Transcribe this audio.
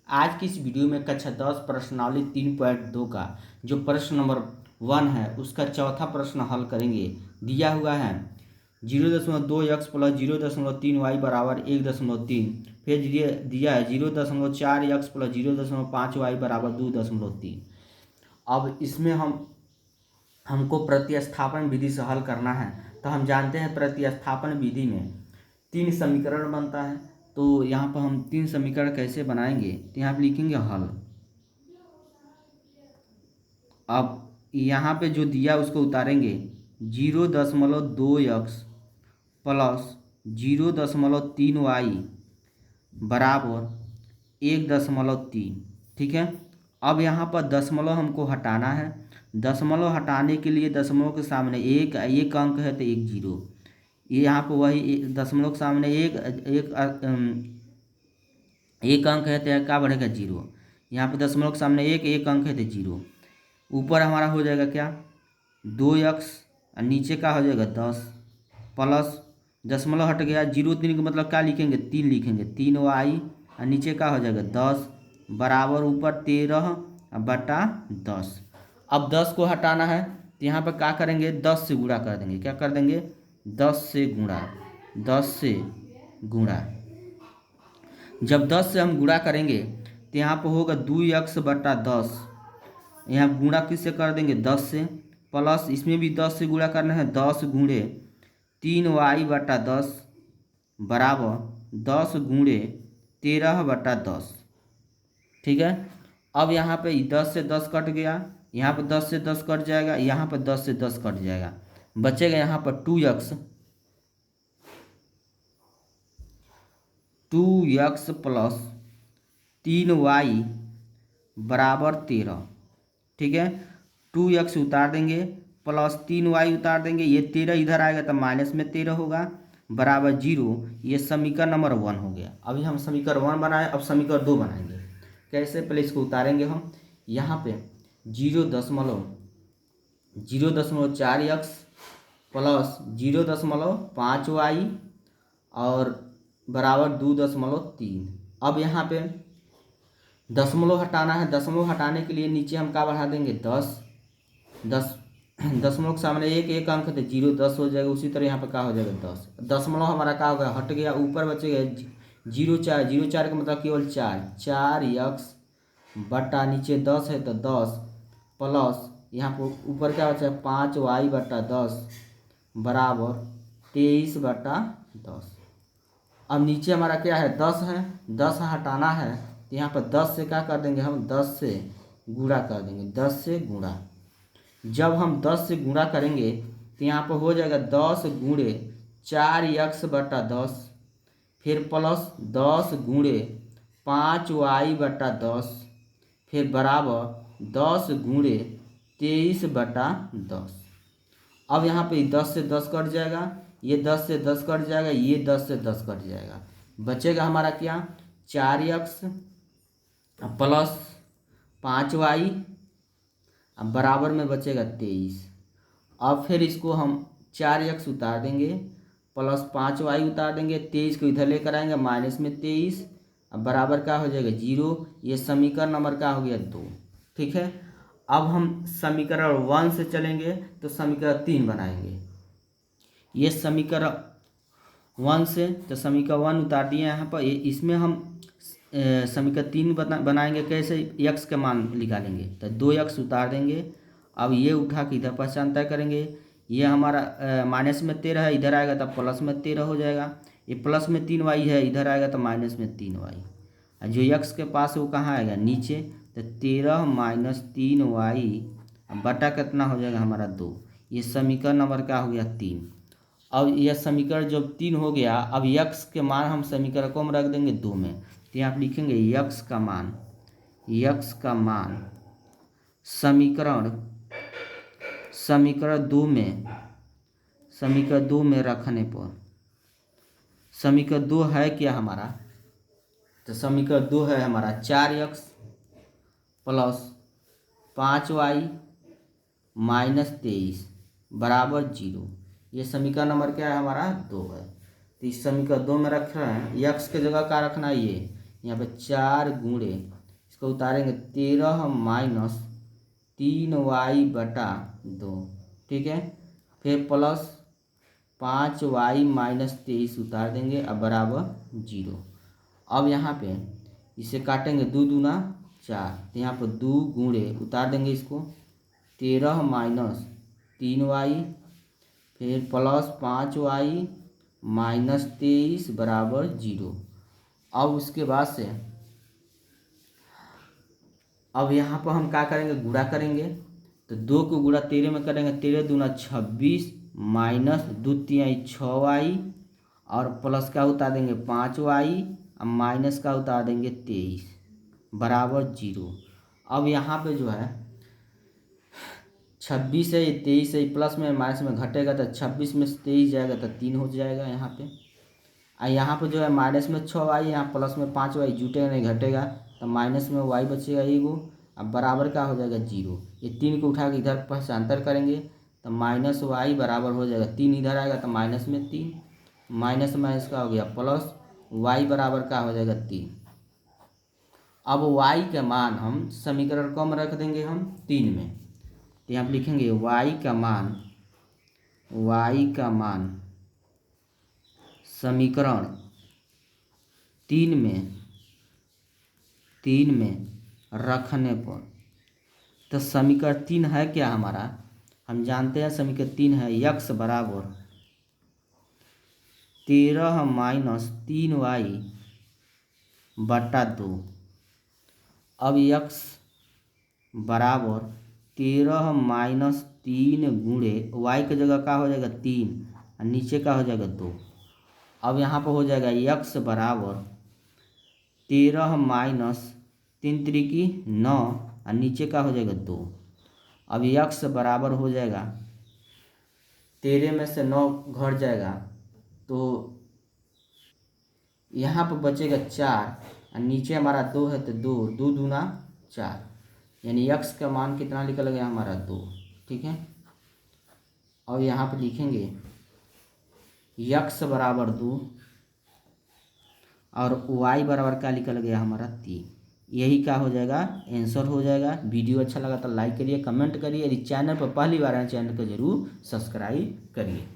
आज की इस वीडियो में कक्षा 10 प्रश्नावली 3.2 का जो प्रश्न नंबर 1 है उसका चौथा प्रश्न हल करेंगे। दिया हुआ है 0.2x प्लस 0.3y बराबर 1.3। फिर दिया है 0.4x प्लस 0.5y बराबर 2.3। अब इसमें हमको प्रतिस्थापन विधि से हल करना है। तो हम जानते हैं प्रतिस्थापन विधि में 3 समीकरण बनता है। तो यहाँ पर हम 3 समीकरण कैसे बनाएंगे, तो यहाँ पर लिखेंगे हल। अब यहाँ पे जो दिया उसको उतारेंगे 0.2x प्लस 0.3y बराबर 1.3। ठीक है। अब यहाँ पर दशमलव हमको हटाना है। दशमलव हटाने के लिए दशमलव के सामने एक अंक है तो एक जीरो। ये यहाँ पर वही दशमलव के सामने एक अंक है तो क्या बढ़ेगा जीरो। यहाँ पे दशमलव के सामने एक अंक है तो जीरो। ऊपर हमारा हो जाएगा क्या 2x और नीचे का हो जाएगा 10 प्लस दशमलव हट गया 0.3 का मतलब क्या लिखेंगे 3 लिखेंगे 3y और नीचे का हो जाएगा 10 बराबर ऊपर 13/10। अब 10 को हटाना है तो यहाँ पर क्या करेंगे 10 से गुणा कर देंगे। क्या कर देंगे 10 से गुणा। जब 10 से हम गुणा करेंगे तो यहाँ पर होगा 2x/10। यहाँ गुणा किससे कर देंगे 10 से, प्लस इसमें भी 10 से गुणा करना है 10 गुणे 3y/10 बराबर 10 गुणे 13/10। ठीक है। अब यहाँ पे 10 से 10 कट गया, यहाँ पर 10 से 10 कट जाएगा, यहाँ पर 10 से 10 कट जाएगा, बचेगा यहाँ पर 2x प्लस 3y बराबर 13। ठीक है। 2x उतार देंगे प्लस 3y उतार देंगे, ये 13 इधर आएगा तो माइनस में 13 होगा बराबर 0। ये समीकरण नंबर 1 हो गया। अभी हम समीकरण 1 बनाए, अब समीकरण 2 बनाएंगे। कैसे, पहले इसको उतारेंगे हम। यहाँ पे 0.4x प्लस 0.5y और बराबर 2.3। अब यहाँ पे दशमलव हटाना है। दशमलव हटाने के लिए नीचे हम क्या बढ़ा देंगे 10 दशमलव के सामने एक अंक तो 0 10 हो जाएगा। उसी तरह यहाँ पर क्या हो जाएगा 10। दशमलव हमारा क्या होगा हट गया, ऊपर बचेगा 0.4 का मतलब केवल 4x बटा नीचे 10 है तो 10 प्लस यहाँ पर ऊपर क्या बचा 5y/10 बराबर 23/10। अब नीचे हमारा क्या है 10 है, 10 हटाना है तो यहाँ पर 10 से क्या कर देंगे हम 10 से गुणा कर देंगे। 10 से गुणा, जब हम 10 से गुणा करेंगे तो यहाँ पर हो जाएगा 10 गुणे 4x/10 फिर प्लस 10 गुणे 5y/10 फिर बराबर 10 गुणे 23/10। अब यहाँ पे 10 से 10 कट जाएगा, ये 10 से 10 कट जाएगा, ये 10 से 10 कट जाएगा, बचेगा हमारा क्या 4x प्लस 5y बराबर में बचेगा 23। अब फिर इसको हम 4x उतार देंगे प्लस 5y उतार देंगे, 23 को इधर लेकर आएंगे माइनस में 23 बराबर क्या हो जाएगा 0। ये समीकरण नंबर क्या हो गया 2। ठीक है। अब हम समीकरण 1 से चलेंगे तो समीकरण 3 बनाएंगे। ये समीकरण 1 से तो समीकरण 1 उतार दिए यहाँ पर। इसमें हम समीकरण 3 बनाएंगे। कैसे, x का मान निकालेंगे तो 2x उतार देंगे। अब ये उठा के इधर पहचान तय करेंगे। ये हमारा माइनस में 13 है, इधर आएगा तो प्लस में 13 हो जाएगा। ये प्लस में 3y है, इधर आएगा तो माइनस में 3y। जो x के पास है वो कहाँ आएगा नीचे, तो 13 माइनस 3y बटा कितना हो जाएगा हमारा 2। ये समीकरण नंबर क्या हो गया 3। अब यह समीकरण जब 3 हो गया, अब x के मान हम समीकरण को हम रख देंगे 2 में। तो यहाँ लिखेंगे x का मान समीकरण 2 में रखने पर समीकरण 2 है क्या हमारा, तो समीकरण 2 है हमारा 4x प्लस 5y माइनस 23 बराबर 0। ये समीकरण नंबर क्या है हमारा 2 है। तो इस समीकरण 2 में रख रहे हैं, x के जगह क्या रखना है, यहाँ पे 4 गुणे इसको उतारेंगे 13 माइनस 3y/2, ठीक है। फिर प्लस 5y माइनस 23 उतार देंगे, अब बराबर 0। अब यहाँ पे इसे काटेंगे 2 दूना 4, तो यहाँ पर 2 गुणे उतार देंगे इसको 13 माइनस 3y, फिर प्लस 5y माइनस 23 बराबर 0। अब उसके बाद से अब यहाँ पर हम क्या करेंगे, गुणा करेंगे। तो 2 को गुणा 13 में करेंगे, 13 दूना 26 माइनस 2 तिहाई 6y और प्लस का उतार देंगे 5y और माइनस का उतार देंगे 23 बराबर 0। अब यहाँ पे जो है 26 है, 23 है, प्लस में माइनस में घटेगा तो 26 में से 23 जाएगा तो 3 हो जाएगा यहाँ पे। और यहाँ पे जो है माइनस में 6y, यहाँ प्लस में 5y, जुटेगा नहीं घटेगा तो माइनस में y बचेगा एगो, अब बराबर का हो जाएगा 0। ये 3 को उठा के इधर पक्षांतर करेंगे तो माइनस y बराबर हो जाएगा 3, इधर आएगा तो माइनस में 3, माइनस माइनस का हो गया प्लस, y बराबर का हो जाएगा 3। अब y का मान हम समीकरण कम रख देंगे हम 3 में, तो यहाँ पर लिखेंगे y का मान समीकरण 3 में रखने पर, तो समीकरण 3 है क्या हमारा, हम जानते हैं समीकरण 3 है x बराबर 13 माइनस 3y/2। अब x बराबर 13 माइनस 3 गुणे y की जगह का हो जाएगा 3 और नीचे का हो जाएगा 2। अब यहाँ पर हो जाएगा x बराबर 13 माइनस 3 त्रिकी 9 और नीचे का हो जाएगा 2। अब x बराबर हो जाएगा 13 में से 9 घट जाएगा तो यहाँ पर बचेगा 4 और नीचे हमारा 2 है तो 2 दूना 4, यानी x का मान कितना निकल गया हमारा 2, ठीक है। और यहाँ पर लिखेंगे x बराबर 2 और y बराबर क्या निकल गया हमारा 3। यही क्या हो जाएगा, आंसर हो जाएगा। वीडियो अच्छा लगा तो लाइक करिए, कमेंट करिए, यदि चैनल पर पहली बार आए चैनल को जरूर सब्सक्राइब करिए।